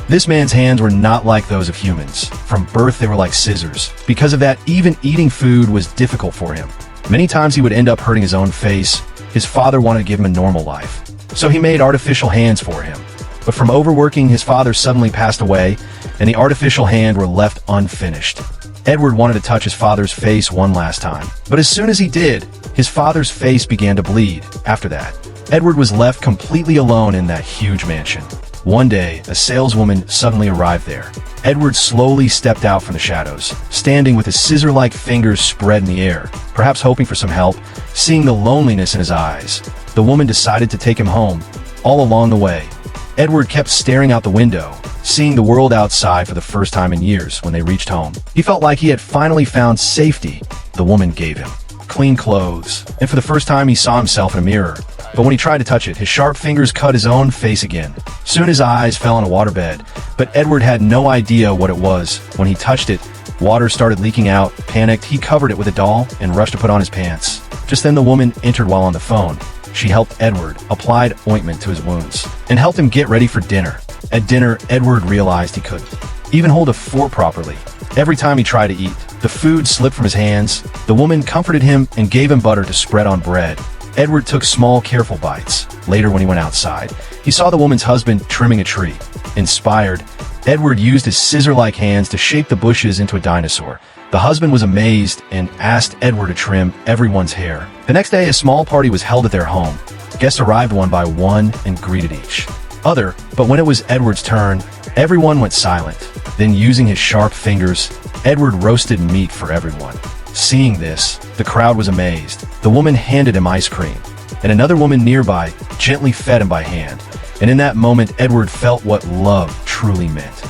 This man's hands were not like those of humans. From birth, they were like scissors. Because of that, even eating food was difficult for him. Many times he would end up hurting his own face. His father wanted to give him a normal life, so he made artificial hands for him. But from overworking, his father suddenly passed away, and the artificial hand were left unfinished. Edward wanted to touch his father's face one last time, but as soon as he did, his father's face began to bleed. After that, Edward was left completely alone in that huge mansion. One day, a saleswoman suddenly arrived there. Edward slowly stepped out from the shadows, standing with his scissor-like fingers spread in the air, perhaps hoping for some help. Seeing the loneliness in his eyes, the woman decided to take him home. All along the way, Edward kept staring out the window, seeing the world outside for the first time in years. When they reached home, he felt like he had finally found safety. The woman gave him clean clothes, and for the first time he saw himself in a mirror. But when he tried to touch it, his sharp fingers cut his own face again. Soon his eyes fell on a waterbed, but Edward had no idea what it was. When he touched it, water started leaking out. Panicked, he covered it with a doll and rushed to put on his pants. Just then the woman entered while on the phone. She helped Edward, applied ointment to his wounds, and helped him get ready for dinner. At dinner, Edward realized he couldn't even hold a fork properly. Every time he tried to eat, the food slipped from his hands. The woman comforted him and gave him butter to spread on bread. Edward took small, careful bites. Later, when he went outside, he saw the woman's husband trimming a tree. Inspired, Edward used his scissor-like hands to shape the bushes into a dinosaur. The husband was amazed and asked Edward to trim everyone's hair. The next day, a small party was held at their home. Guests arrived one by one and greeted each other, but when it was Edward's turn, everyone went silent. Then, using his sharp fingers, Edward roasted meat for everyone. Seeing this, the crowd was amazed. The woman handed him ice cream, and another woman nearby gently fed him by hand. And in that moment, Edward felt what love truly meant.